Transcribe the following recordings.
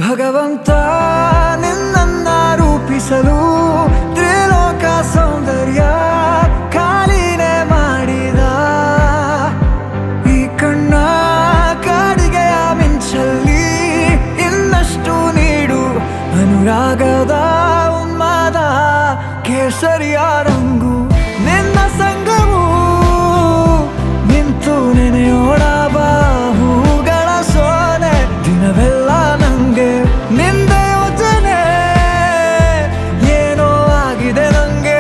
ಭಗವಂತ ನಿನ್ನನ್ನ ರೂಪಿಸಲು ತ್ರಿಲೋಕ ಸೌಂದರ್ಯ ಖಾಲಿನೇ ಮಾಡಿದ. ಈ ಕಣ್ಣ ಕಾಡಿಗೆಯ ಮಿಂಚಲ್ಲಿ ಇನ್ನಷ್ಟು ನೀಡು ಅನುರಾಗದ ಉನ್ಮಾದ ಕೇಸರಿಯ ರಂಗು ನಿನ್ನ ಸಂಗವು ನಿಂತು ನೆನೆಯೋಣ ಬಾಹುಗಳ ಸೋನೆ ದಿನವೆಲ್ಲ ನಂಗೆ ನಿಂದೆ ಯೋಚನೆ ಏನೋ ಆಗಿದೆ ನಂಗೆ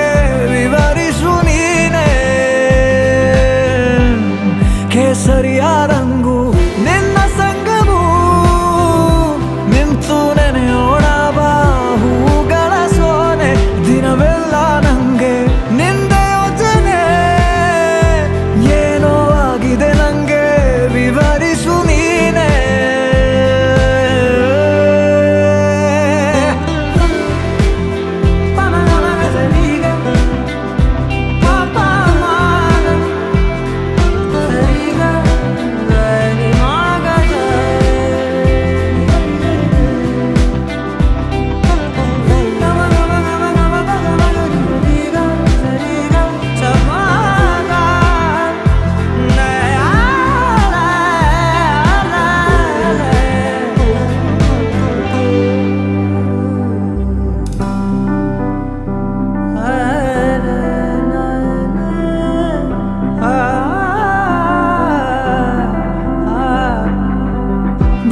ವಿವರಿಸು ನೀನೆ. ಕೇಸರಿಯ ರಂಗು ನಿನ್ನ ಸಂಗವು ನಿಂತು ನೆನೆಯೋಣ ಬಾಹುಗಳ ಸೋನೆ ದಿನವೆಲ್ಲ ನಂಗೆ ನಿಂದೆ ಯೋಚನೆ ಏನೋ ಆಗಿದೆ ನಂಗೆ ವಿವರಿಸು ನೀನೆ.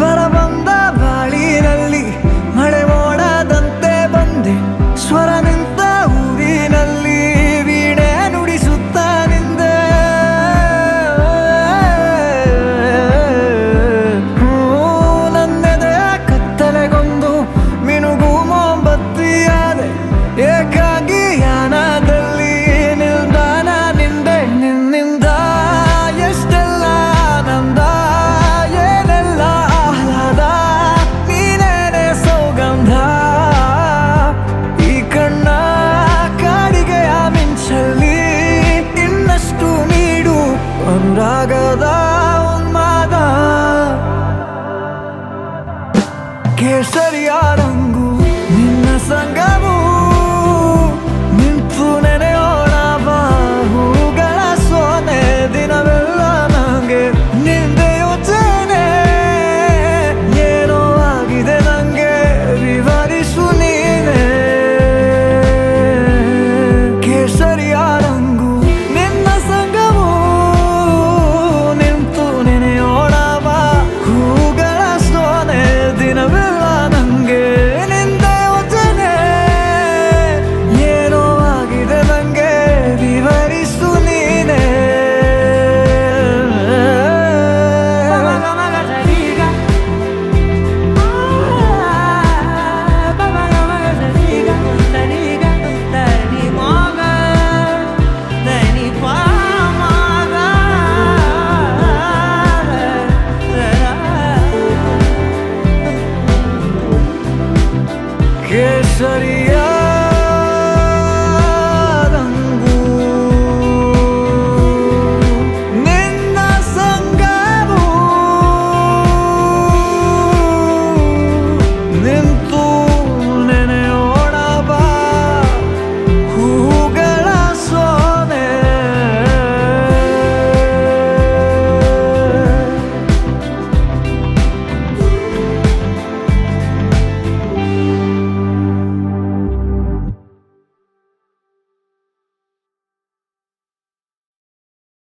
ಬರಬಂದ ಬಾಳಿನಲ್ಲಿ ಮಳೆ ಮೋಡದಂತೆ ಬಂದೆ ಸ್ವರ ನಿಂತ ಊರಿನಲ್ಲಿ ವೀಣೆ ನುಡಿಸುತ್ತ ನಿಂದೆ. ನನ್ನೆದೆ ಕತ್ತಲೆಗೊಂದು ಮಿನುಗು ಮೊಂಬತ್ತಿಯಾದೆ ಏಕಾಗಿ ಯಾನದಲ್ಲಿ ನಿಲ್ದಾಣ ನಿಂದೆ. ನಿನ್ನಿಂದ ಎಷ್ಟೆಲ್ಲ ಆನಂದ ಏನೆಲ್ಲ ಆಹ್ಲಾದ ನೀನೇನೆ ಸೌಗಂಧ. ಈ ಕಣ್ಣ ಕಾಡಿಗೆಯ ಮಿಂಚಲ್ಲಿ ಇನ್ನಷ್ಟು ನೀಡು ಅನುರಾಗದ ಉನ್ಮಾದ ಕೇಸರಿಯ ರಂಗು ನಿನ್ನ ಸಂಗವು ನಿಂತು ನೆನೆಯೋಣ ಬಾಹುಗಳ ಸೋನೆ ದಿನವೆಲ್ಲ ನಂಗೆ ನಿಂದೆ ಯೋಚನೆ ಏನೋ ಆಗಿದೆ ನಂಗೆ ವಿವರಿಸು ನೀನೆ. ಕೇಸರಿಯ ರಂಗು ನಿನ್ನ ಸಂಗವು ನಿಂತು ನೆನೆಯೋಣ ಬಾಹುಗಳ ಸೋನೆ ದಿನವೆಲ್ಲ ನಂಗೆ ನಿಂದೆ ಯೋಚನೆ ಏನೋ ಆಗಿದೆ ನಂಗೆ ವಿವರಿಸು ನೀನೆ. ಕೇಸರಿ